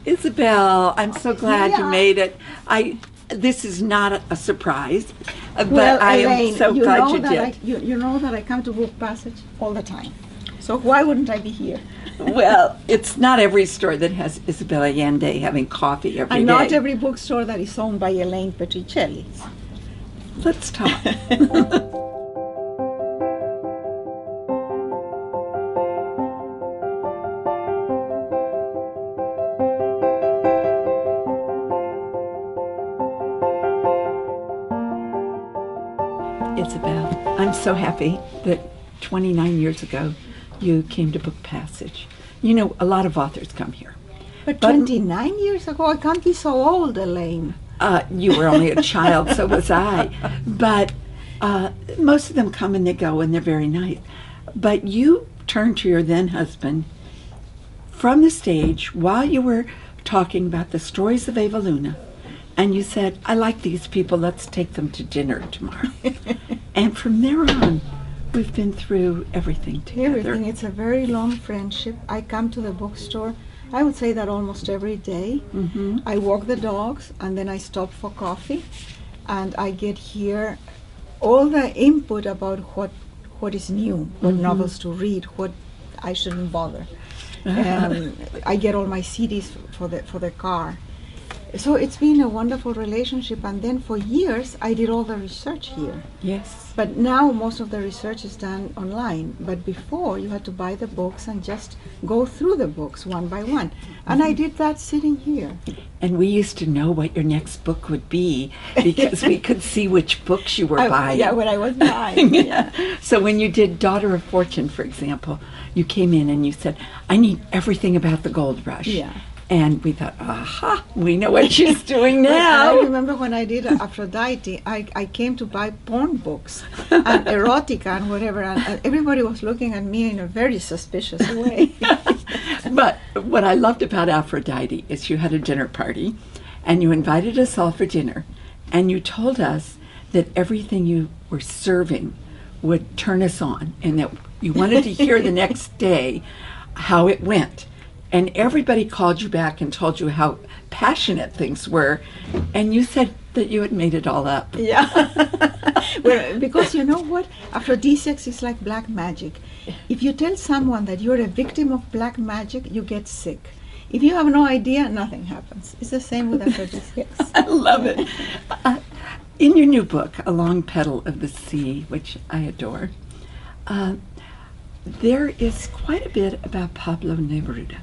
Isabel, I'm so glad you Yeah. made it. This is not a surprise, but Well, I Elaine, am so you glad know you that did. you know that I come to Book Passage all the time. So why wouldn't I be here? Well, it's not every store that has Isabel Allende having coffee every And day. not every bookstore that is owned by Elaine Petrocelli. Let's talk. Isabel, I'm so happy that 29 years ago you came to Book Passage. You know, a lot of authors come here. But 29 years ago, I can't be so old, Elaine. You were only a child, so was I. But most of them come and they go, and they're very nice. But you turned to your then husband from the stage while you were talking about the stories of Eva Luna, and you said, I like these people, let's take them to dinner tomorrow. And from there on, we've been through everything together. Everything. It's a very long friendship. I come to the bookstore, I would say that almost every day. Mm-hmm. I walk the dogs, and then I stop for coffee, and I get here all the input about what is new, what novels to read, what I shouldn't bother. I get all my CDs for the car. So it's been a wonderful relationship, and then for years I did all the research here. Yes. But now most of the research is done online. But before you had to buy the books and just go through the books one by one. And I did that sitting here. And we used to know what your next book would be because we could see which books you were buying. Yeah, what I was buying. Yeah. So when you did Daughter of Fortune, for example, you came in and you said, I need everything about the gold rush. Yeah. And we thought, aha, we know what she's doing I now. remember when I did Aphrodite, I came to buy porn books and erotica and whatever, and everybody was looking at me in a very suspicious way. But what I loved about Aphrodite is you had a dinner party, and you invited us all for dinner, and you told us that everything you were serving would turn us on, and that you wanted to hear the next day how it went. And everybody called you back and told you how passionate things were, and you said that you had made it all up. Yeah. Well, because you know what? Aphrodisiacs is like black magic. If you tell someone that you're a victim of black magic, you get sick. If you have no idea, nothing happens. It's the same with aphrodisiacs. I love it. In your new book, A Long Petal of the Sea, which I adore, there is quite a bit about Pablo Neruda.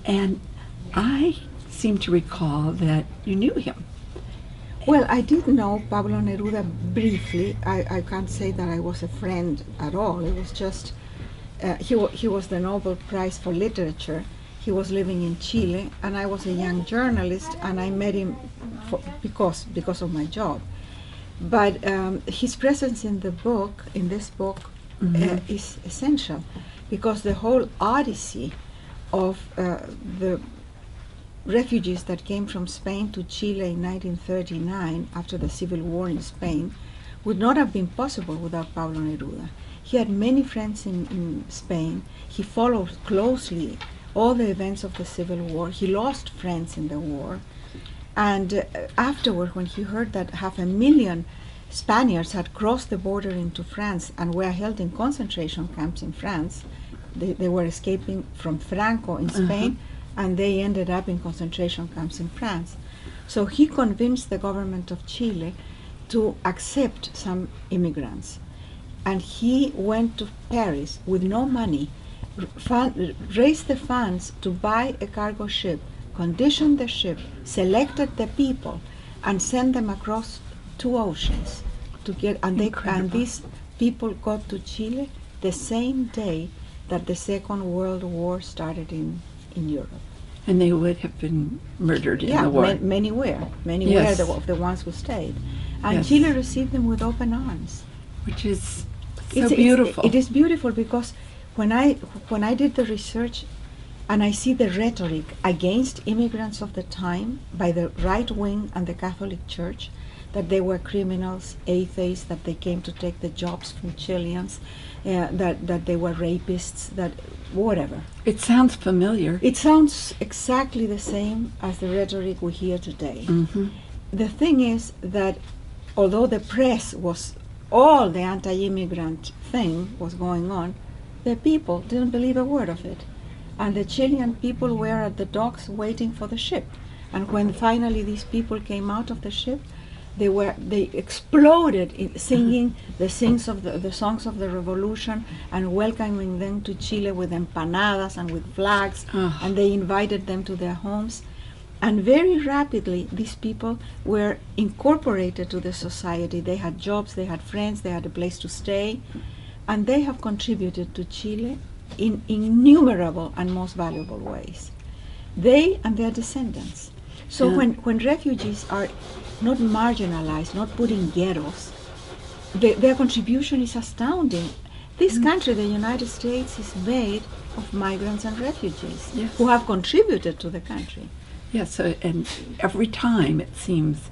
And I seem to recall that you knew him. Well, I did know Pablo Neruda briefly. I can't say that I was a friend at all. It was just, he was the Nobel Prize for Literature. He was living in Chile, and I was a young journalist, and I met him because of my job. But his presence in this book, is essential, because the whole odyssey of the refugees that came from Spain to Chile in 1939 after the Civil War in Spain would not have been possible without Pablo Neruda. He had many friends in Spain. He followed closely all the events of the Civil War. He lost friends in the war. And afterward, when he heard that 500,000 Spaniards had crossed the border into France and were held in concentration camps in France, they were escaping from Franco in Spain, and they ended up in concentration camps in France. So he convinced the government of Chile to accept some immigrants. And he went to Paris with no money, raised the funds to buy a cargo ship, conditioned the ship, selected the people, and sent them across 2 oceans to get. And these people got to Chile the same day that the Second World War started in Europe. And they would have been murdered in the war. Many were Yes. of the ones who stayed. And Yes. Chile received them with open arms. Which is so beautiful. It is beautiful because when I did the research and I see the rhetoric against immigrants of the time by the right wing and the Catholic Church, that they were criminals, atheists, that they came to take the jobs from Chileans, that they were rapists, that whatever. It sounds familiar. It sounds exactly the same as the rhetoric we hear today. Mm-hmm. The thing is that although the press was, all the anti-immigrant thing was going on, the people didn't believe a word of it. And the Chilean people were at the docks waiting for the ship. And when finally these people came out of the ship, they exploded in singing the songs of the revolution and welcoming them to Chile with empanadas and with flags, and they invited them to their homes. And very rapidly, these people were incorporated to the society. They had jobs, they had friends, they had a place to stay, and they have contributed to Chile in innumerable and most valuable ways. They and their descendants. So when refugees are not marginalized, not put in ghettos, their contribution is astounding. This country, the United States, is made of migrants and refugees who have contributed to the country. Yes, and every time it seems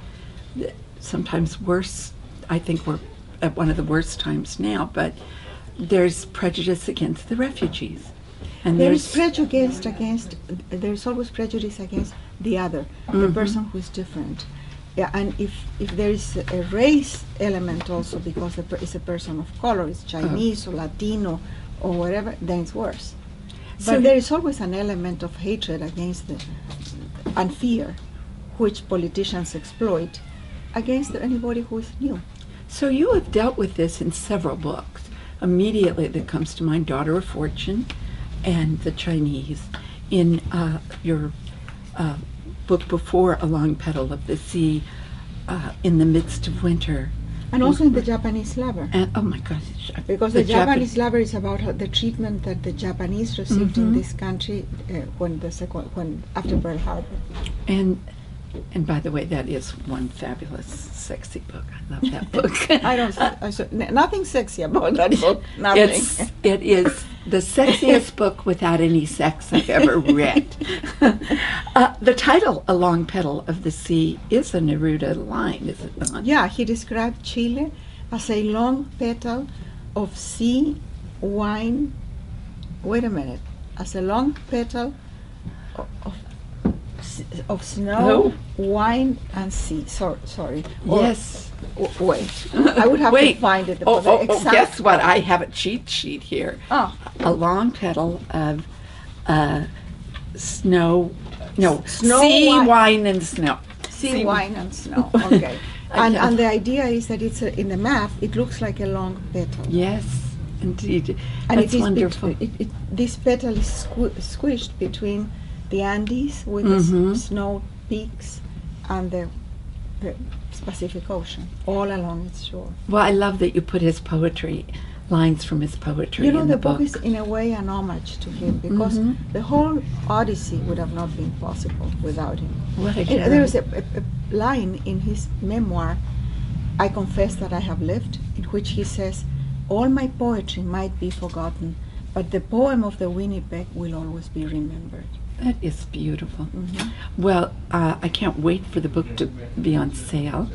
sometimes worse. I think we're at one of the worst times now, but there's prejudice against the refugees. And there's always prejudice against the other, the person who is different. Yeah, and if there is a race element also, because it's a person of color, it's Chinese or Latino or whatever, then it's worse. So but there is always an element of hatred against and fear, which politicians exploit against anybody who is new. So you have dealt with this in several books. Immediately that comes to mind, Daughter of Fortune and the Chinese. In your book before, A Long Petal of the Sea, In the Midst of Winter. And also in The Japanese Lover. And, oh my gosh. Because the Japanese Lover is about the treatment that the Japanese received in this country after Pearl Harbor. And by the way, that is one fabulous, sexy book. I love that book. Nothing sexy about that book. Nothing. It is the sexiest book without any sex I've ever read. The title, A Long Petal of the Sea, is a Neruda line, is it not? Yeah, he described Chile as a long petal of sea, wine. Wait a minute. As a long petal of snow, wine, and sea. Sorry. Yes. Wait. I would have to find it. Guess what? I have a cheat sheet here. Oh. A long petal of snow. No, sea, wine, and snow. Sea, wine, and snow. Okay. and the idea is that it's in the map. It looks like a long petal. Yes, indeed. And That's wonderful. This petal is squished between the Andes with the snow peaks and the Pacific Ocean all along its shore. Well, I love that you put his poetry, lines from his poetry in the book. Is in a way an homage to him, because the whole Odyssey would have not been possible without him. There is a line in his memoir, I Confess That I Have Lived, in which he says, all my poetry might be forgotten, but the poem of the Winnipeg will always be remembered. That is beautiful. Well, I can't wait for the book to be on sale,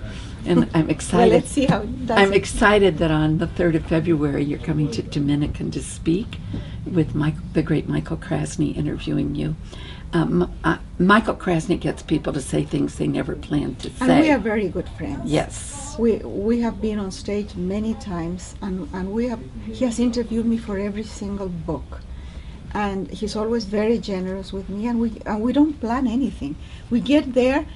and I'm excited. Well, let's see how it does. I'm excited that on the 3rd of February you're coming to Dominican to speak with the great Michael Krasny interviewing you. Michael Krasny gets people to say things they never planned to say. And we are very good friends. Yes. We have been on stage many times, and he has interviewed me for every single book. And he's always very generous with me, and we don't plan anything. We get there,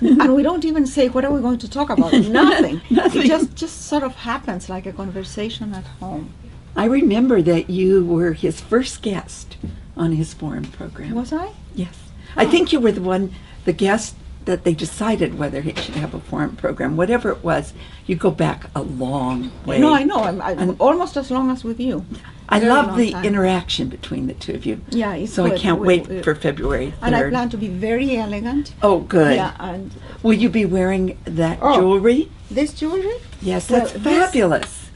and we don't even say, what are we going to talk about? Nothing. Nothing. It just sort of happens like a conversation at home. I remember that you were his first guest on his forum program. Was I? Yes. I think you were the guest that they decided whether he should have a forum program. Whatever it was, you go back a long way. No, I know. I'm almost as long as with you. I love the interaction between the two of you. Yeah, it's so good. I can't wait for February 3rd. And I plan to be very elegant. Oh, good. Yeah, and will you be wearing that jewelry? This jewelry? Yes, that's fabulous.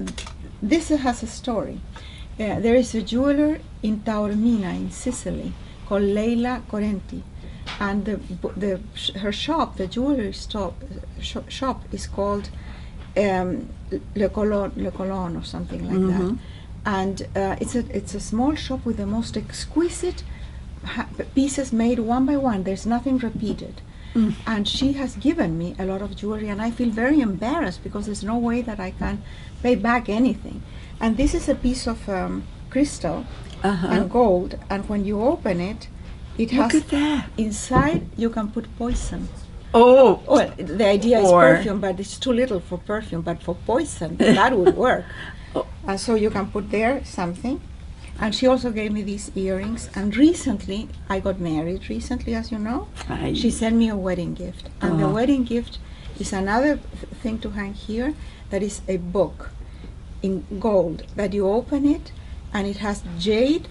This has a story. There is a jeweler in Taormina in Sicily called Leila Correnti, and her shop, the jewelry shop, is called Le Colon or something like that. And it's a small shop with the most exquisite pieces made one by one. There's nothing repeated. And she has given me a lot of jewelry, and I feel very embarrassed because there's no way that I can pay back anything. And this is a piece of crystal and gold, and when you open it, it has inside you can put poison. Oh, well, the idea is perfume, but it's too little for perfume. But for poison, that would work. And so you can put there something. And she also gave me these earrings. And recently, I got married recently, as you know. She sent me a wedding gift. And the wedding gift is another thing to hang here. That is a book in gold that you open it, and it has jade,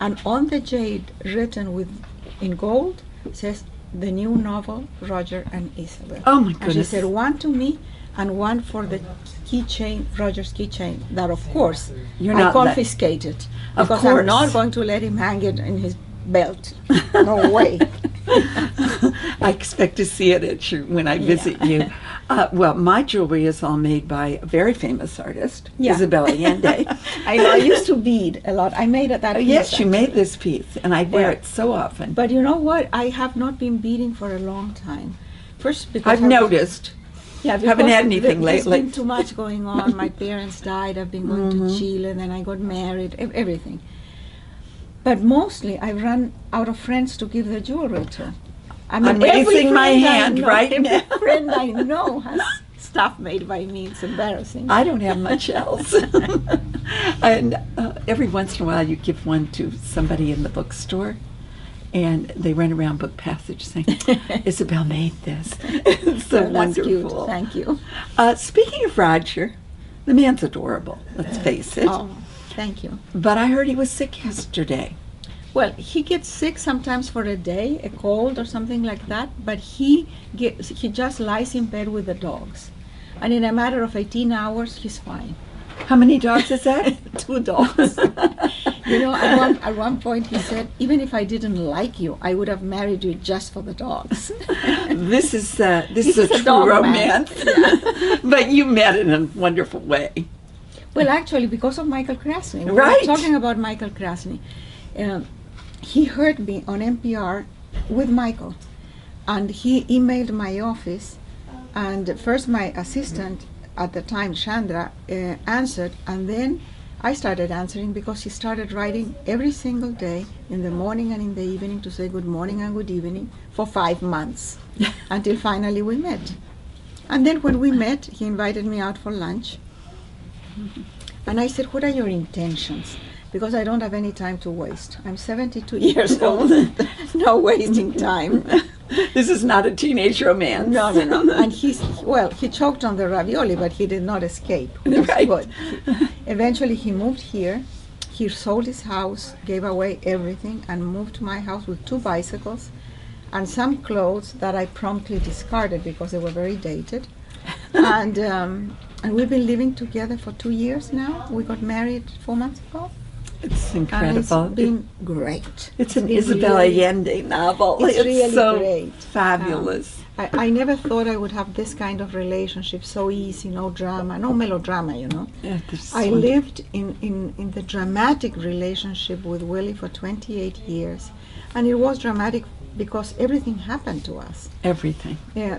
and on the jade written in gold says the new novel, Roger and Isabel. Oh my goodness. And she said one to me and one for the keychain, Roger's keychain, that of course I confiscated because I'm not going to let him hang it in his belt. No way. I expect to see it when I visit you. Well, my jewelry is all made by a very famous artist, Isabel Allende. I know. I used to bead a lot. I made that piece. Yes, you made this piece, and I wear it so often. But you know what? I have not been beading for a long time. First, because I've noticed. Yeah, haven't had anything lately. There's been too much going on. My parents died. I've been going to Chile, and then I got married. Everything. But mostly, I've run out of friends to give the jewelry to. I mean, I'm raising my hand right now. Every friend I know has stuff made by me. It's embarrassing. I don't have much else. And every once in a while you give one to somebody in the bookstore, and they run around Book Passage saying, Isabel made this. It's so wonderful. Cute. Thank you. Speaking of Roger, the man's adorable, let's face it. Oh, thank you. But I heard he was sick yesterday. Well, he gets sick sometimes for a day, a cold or something like that, but he just lies in bed with the dogs. And in a matter of 18 hours, he's fine. How many dogs is that? 2 dogs. You know, at one point he said, even if I didn't like you, I would have married you just for the dogs. This is a true romance. Yeah. But you met in a wonderful way. Well, actually, because of Michael Krasny. We were talking about Michael Krasny. He heard me on NPR with Michael, and he emailed my office, and first my assistant at the time, Chandra, answered, and then I started answering because he started writing every single day in the morning and in the evening to say good morning and good evening for 5 months until finally we met. And then when we met, he invited me out for lunch, and I said, what are your intentions? Because I don't have any time to waste. I'm 72 years old. No wasting time. This is not a teenage romance. No. And he choked on the ravioli, but he did not escape, which was good. Eventually, he moved here. He sold his house, gave away everything, and moved to my house with 2 bicycles and some clothes that I promptly discarded because they were very dated. And we've been living together for 2 years now. We got married 4 months ago. It's incredible. And it's been great. It's an Isabel Allende novel. It's really so great. Fabulous. I never thought I would have this kind of relationship, so easy, no drama, no melodrama, you know. Yeah, I lived in the dramatic relationship with Willie for 28 years, and it was dramatic because everything happened to us. Everything. Yeah,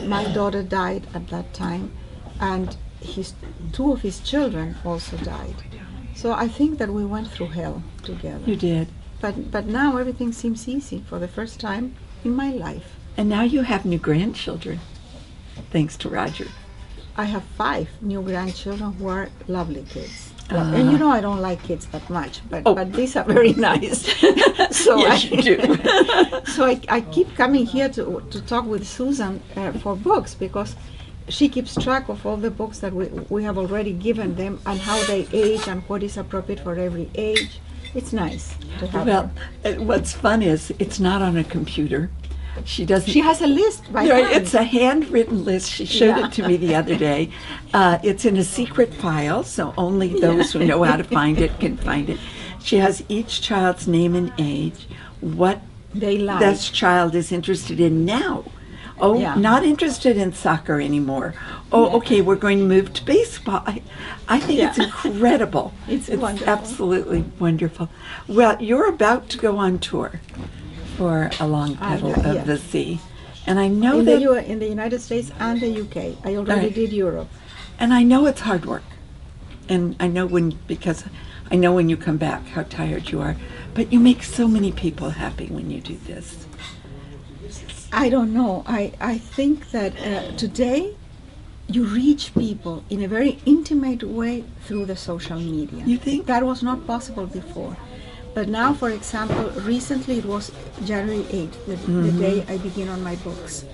my daughter died at that time, and 2 of his children also died. So I think that we went through hell together. You did. But now everything seems easy for the first time in my life. And now you have new grandchildren, thanks to Roger. I have 5 new grandchildren who are lovely kids. And you know I don't like kids that much, but these are very nice. So yes, you do. So I keep coming here to talk with Susan for books because she keeps track of all the books that we have already given them and how they age and what is appropriate for every age. It's nice to have Well, what's fun is it's not on a computer. She doesn't. She has a list by hand. It's a handwritten list. She showed it to me the other day. It's in a secret file, so only those who know how to find it can find it. She has each child's name and age, what They lie. this child is interested in now. Oh, Yeah. not interested in soccer anymore. Oh, Yeah. okay, we're going to move to baseball. I think Yeah. it's incredible. It's wonderful. absolutely wonderful. Well, you're about to go on tour for A Long Petal of yeah. the Sea. And I know in that, in the United States and the UK. I already Right. did Europe. and I know it's hard work. And I know because I know when you come back how tired you are. But you make so many people happy when you do this. I don't know. I think that today you reach people in a very intimate way through the social media. You think? That was not possible before. But now, for example, recently it was January 8th, the day I begin on my books.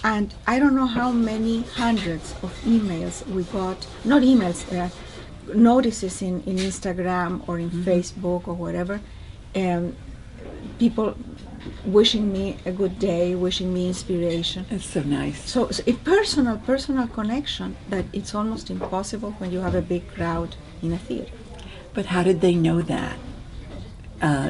And I don't know how many hundreds of emails we got, not emails, notices in Instagram or in Facebook or whatever, people wishing me a good day, wishing me inspiration. It's so nice. So a personal connection that it's almost impossible when you have a big crowd in a theater. But how did they know that?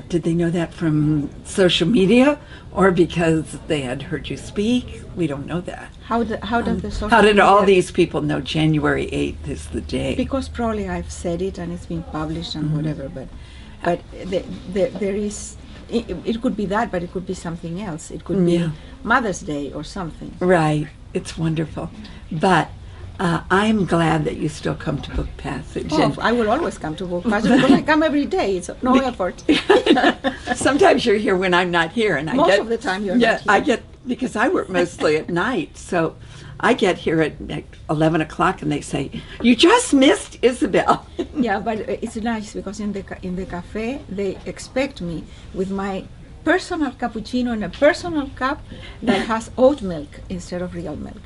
Did they know that from social media or because they had heard you speak? We don't know that. How does the social How did all media- these people know January 8th is the day? Because probably I've said it and it's been published and whatever, but there is, it could be that, but it could be something else. It could be Yeah. Mother's Day or something. Right. It's wonderful. But I'm glad that you still come to Book Passage. Oh, And I will always come to Book Passage because I come every day. It's no effort. sometimes you're here when I'm not here. And I Most get, of the time you're yeah, not here. I get, because I work mostly at night. So I get here at 11 o'clock and they say, you just missed Isabel. Yeah, but it's nice because in the cafe they expect me with my personal cappuccino in a personal cup that has oat milk instead of real milk.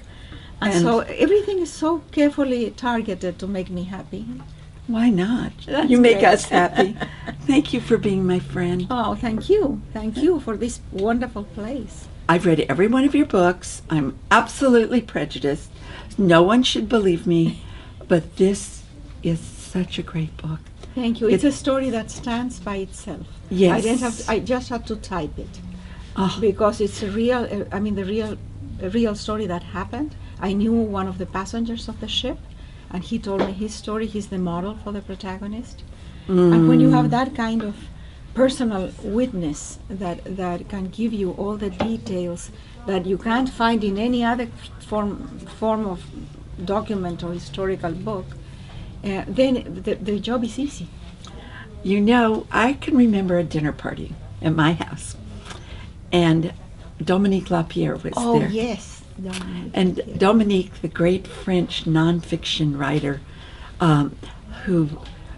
And so everything is so carefully targeted to make me happy. Why not? That's You make great. us happy. Thank you for being my friend. Oh, thank you. Thank you for this wonderful place. I've read every one of your books. I'm absolutely prejudiced. No one should believe me, but this is such a great book. Thank you. It's a story that stands by itself. Yes. I didn't have. I just had to type it Oh, because it's a real. I mean, a real story that happened. I knew one of the passengers of the ship, and he told me his story. He's the model for the protagonist. And when you have that kind of personal witness that can give you all the details that you can't find in any other form of document or historical book, then the job is easy. you know, I can remember a dinner party at my house, and Dominique Lapierre was Oh there. yes, Dominique. And Yes. Dominique, the great French nonfiction writer, who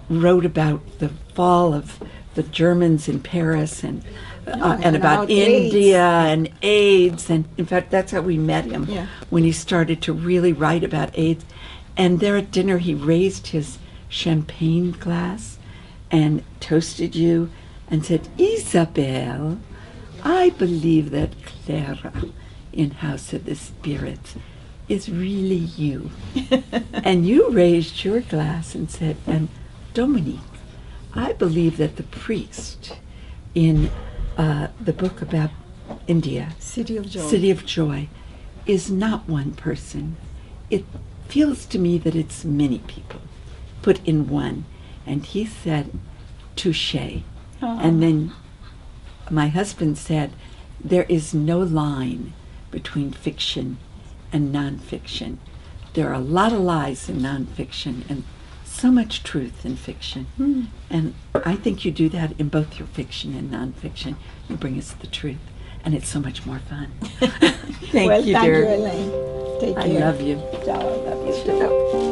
wrote about the fall of the Germans in Paris and and about about AIDS. India and AIDS. And in fact, that's how we met him, Yeah. when he started to really write about AIDS. And there at dinner, he raised his champagne glass and toasted you and said, Isabel, I believe that Clara in House of the Spirits is really you. And you raised your glass and said, and Dominique, I believe that the priest in the book about India, City of Joy. City of Joy, is not one person. It feels to me that it's many people put in one. And he said, touche. Oh. And then my husband said, there is no line between fiction and nonfiction. There are a lot of lies in nonfiction and so much truth in fiction. And I think you do that in both your fiction and nonfiction. You bring us the truth. And it's so much more fun. Thank Well, you, thank dear. you, Elaine. Take I care. love you. Ciao, I love you too.